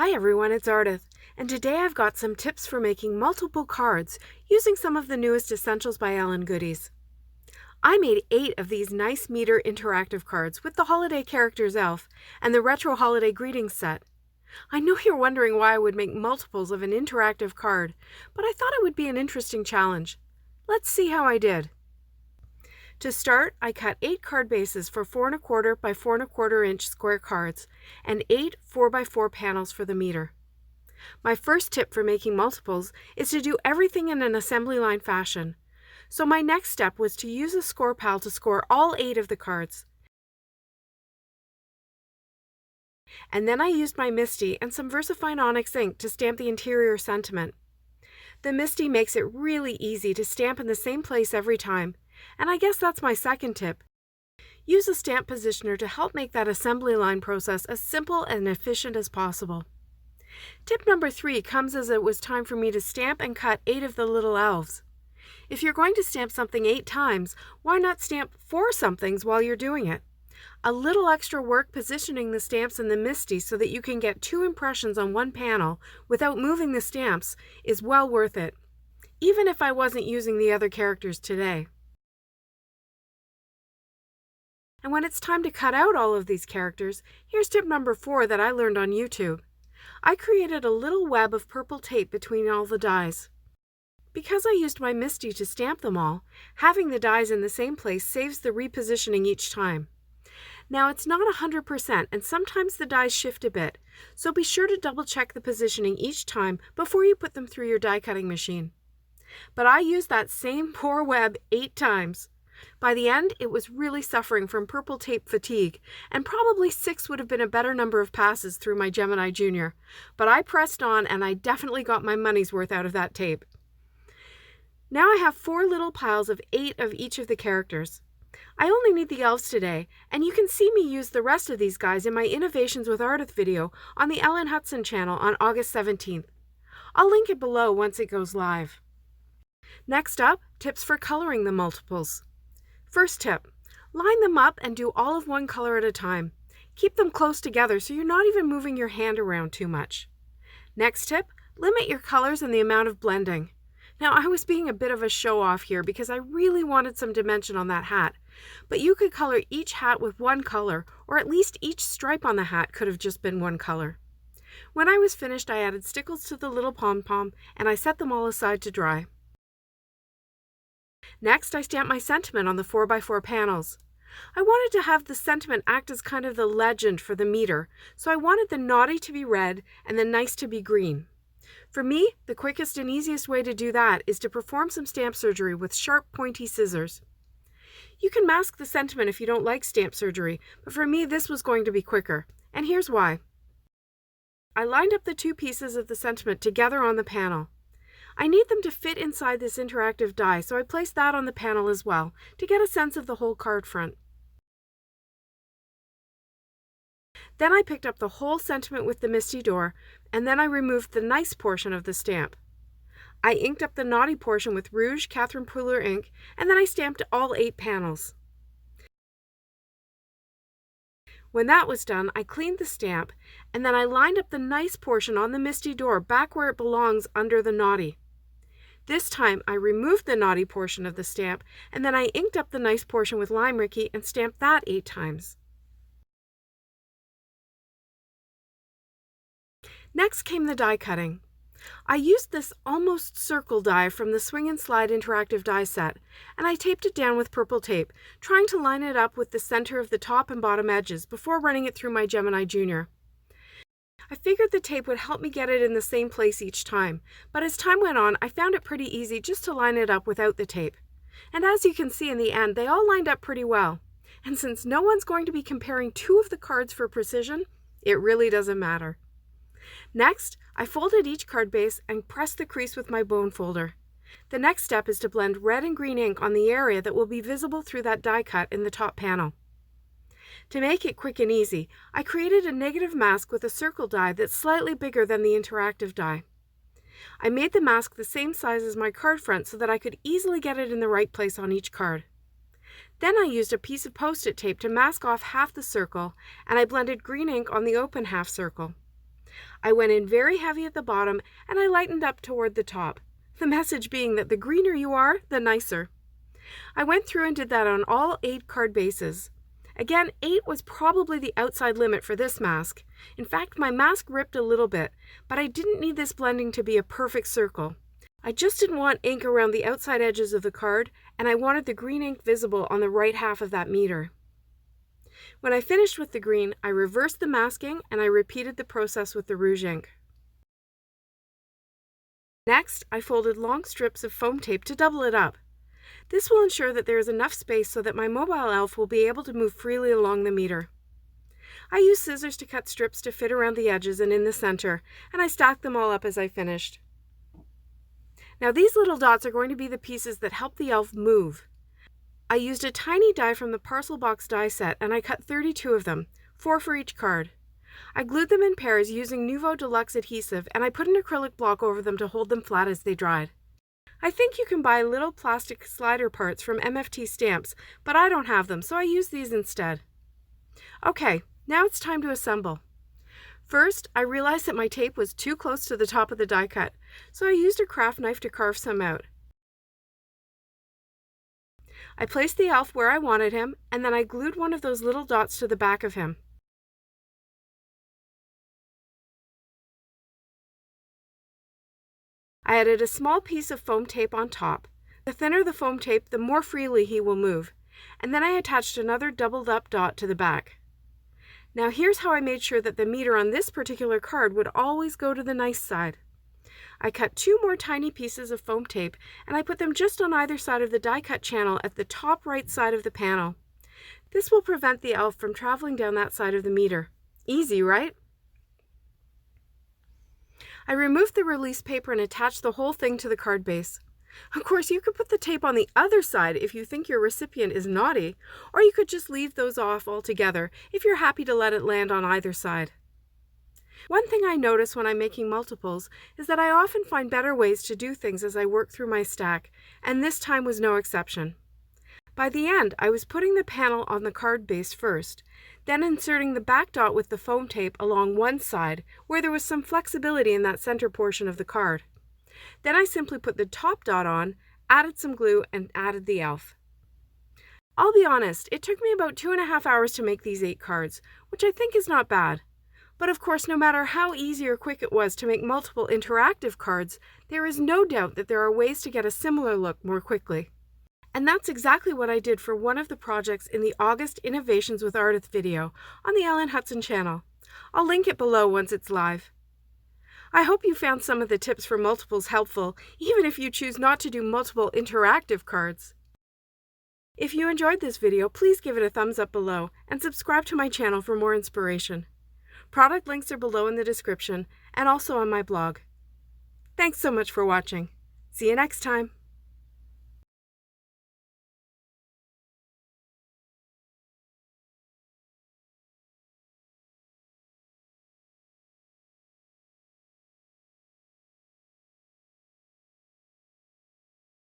Hi everyone, it's Ardith, and today I've got some tips for making multiple cards using some of the newest Essentials by Ellen goodies. I made 8 of these nice meter interactive cards with the holiday characters elf and the retro holiday greetings set. I know you're wondering why I would make multiples of an interactive card, but I thought it would be an interesting challenge. Let's see how I did. To start, I cut 8 card bases for 4 1/4 by 4 1/4 inch square cards and 8 4x4 panels for the meter. My first tip for making multiples is to do everything in an assembly line fashion. So my next step was to use a score pal to score all 8 of the cards. And then I used my Misty and some VersaFine Onyx ink to stamp the interior sentiment. The Misty makes it really easy to stamp in the same place every time. And I guess that's my second tip. Use a stamp positioner to help make that assembly line process as simple and efficient as possible. Tip number 3 comes as it was time for me to stamp and cut 8 of the little elves. If you're going to stamp something 8 times, why not stamp 4 somethings while you're doing it? A little extra work positioning the stamps in the Misty so that you can get 2 impressions on one panel without moving the stamps is well worth it, even if I wasn't using the other characters today. And when it's time to cut out all of these characters, here's tip number 4 that I learned on YouTube. I created a little web of purple tape between all the dies. Because I used my Misty to stamp them all, having the dies in the same place saves the repositioning each time. Now it's not 100% and sometimes the dies shift a bit, so be sure to double check the positioning each time before you put them through your die cutting machine. But I used that same poor web 8 times. By the end, it was really suffering from purple tape fatigue, and probably 6 would have been a better number of passes through my Gemini Junior. But I pressed on, and I definitely got my money's worth out of that tape. Now I have 4 little piles of 8 of each of the characters. I only need the elves today, and you can see me use the rest of these guys in my Innovations with Ardith video on the Ellen Hudson channel on August 17th. I'll link it below once it goes live. Next up, tips for coloring the multiples. First tip, line them up and do all of one color at a time. Keep them close together so you're not even moving your hand around too much. Next tip, limit your colors and the amount of blending. Now I was being a bit of a show off here because I really wanted some dimension on that hat, but you could color each hat with one color, or at least each stripe on the hat could have just been one color. When I was finished, I added Stickles to the little pom-pom and I set them all aside to dry. Next, I stamped my sentiment on the 4x4 panels. I wanted to have the sentiment act as kind of the legend for the meter, so I wanted the naughty to be red and the nice to be green. For me, the quickest and easiest way to do that is to perform some stamp surgery with sharp, pointy scissors. You can mask the sentiment if you don't like stamp surgery, but for me this was going to be quicker, and here's why. I lined up the 2 pieces of the sentiment together on the panel. I need them to fit inside this interactive die, so I placed that on the panel as well, to get a sense of the whole card front. Then I picked up the whole sentiment with the Misty door, and then I removed the nice portion of the stamp. I inked up the naughty portion with Rouge Catherine Pooler ink, and then I stamped all 8 panels. When that was done, I cleaned the stamp, and then I lined up the nice portion on the Misty door back where it belongs under the naughty. This time, I removed the naughty portion of the stamp, and then I inked up the nice portion with lime Rickey and stamped that 8 times. Next came the die cutting. I used this almost circle die from the Swing and Slide interactive die set, and I taped it down with purple tape, trying to line it up with the center of the top and bottom edges before running it through my Gemini Junior. I figured the tape would help me get it in the same place each time, but as time went on, I found it pretty easy just to line it up without the tape. And as you can see in the end, they all lined up pretty well. And since no one's going to be comparing 2 of the cards for precision, it really doesn't matter. Next, I folded each card base and pressed the crease with my bone folder. The next step is to blend red and green ink on the area that will be visible through that die cut in the top panel. To make it quick and easy, I created a negative mask with a circle die that's slightly bigger than the interactive die. I made the mask the same size as my card front so that I could easily get it in the right place on each card. Then I used a piece of Post-it tape to mask off half the circle, and I blended green ink on the open half circle. I went in very heavy at the bottom and I lightened up toward the top, the message being that the greener you are, the nicer. I went through and did that on all 8 card bases. Again, 8 was probably the outside limit for this mask. In fact, my mask ripped a little bit, but I didn't need this blending to be a perfect circle. I just didn't want ink around the outside edges of the card, and I wanted the green ink visible on the right half of that meter. When I finished with the green, I reversed the masking and I repeated the process with the rouge ink. Next, I folded long strips of foam tape to double it up. This will ensure that there is enough space so that my mobile elf will be able to move freely along the meter. I used scissors to cut strips to fit around the edges and in the center, and I stacked them all up as I finished. Now these little dots are going to be the pieces that help the elf move. I used a tiny die from the parcel box die set and I cut 32 of them, 4 for each card. I glued them in pairs using Nuvo Deluxe adhesive and I put an acrylic block over them to hold them flat as they dried. I think you can buy little plastic slider parts from MFT stamps, but I don't have them, so I use these instead. Okay, now it's time to assemble. First, I realized that my tape was too close to the top of the die cut, so I used a craft knife to carve some out. I placed the elf where I wanted him, and then I glued one of those little dots to the back of him. I added a small piece of foam tape on top. The thinner the foam tape, the more freely he will move. And then I attached another doubled up dot to the back. Now here's how I made sure that the meter on this particular card would always go to the nice side. I cut 2 more tiny pieces of foam tape and I put them just on either side of the die cut channel at the top right side of the panel. This will prevent the elf from traveling down that side of the meter. Easy, right? I removed the release paper and attached the whole thing to the card base. Of course, you could put the tape on the other side if you think your recipient is naughty, or you could just leave those off altogether if you're happy to let it land on either side. One thing I notice when I'm making multiples is that I often find better ways to do things as I work through my stack, and this time was no exception. By the end, I was putting the panel on the card base first, then inserting the back dot with the foam tape along one side where there was some flexibility in that center portion of the card. Then I simply put the top dot on, added some glue, and added the elf. I'll be honest, it took me about 2.5 hours to make these 8 cards, which I think is not bad. But of course, no matter how easy or quick it was to make multiple interactive cards, there is no doubt that there are ways to get a similar look more quickly. And that's exactly what I did for one of the projects in the August Innovations with Artist video on the Ellen Hudson channel. I'll link it below once it's live. I hope you found some of the tips for multiples helpful, even if you choose not to do multiple interactive cards. If you enjoyed this video, please give it a thumbs up below and subscribe to my channel for more inspiration. Product links are below in the description and also on my blog. Thanks so much for watching. See you next time.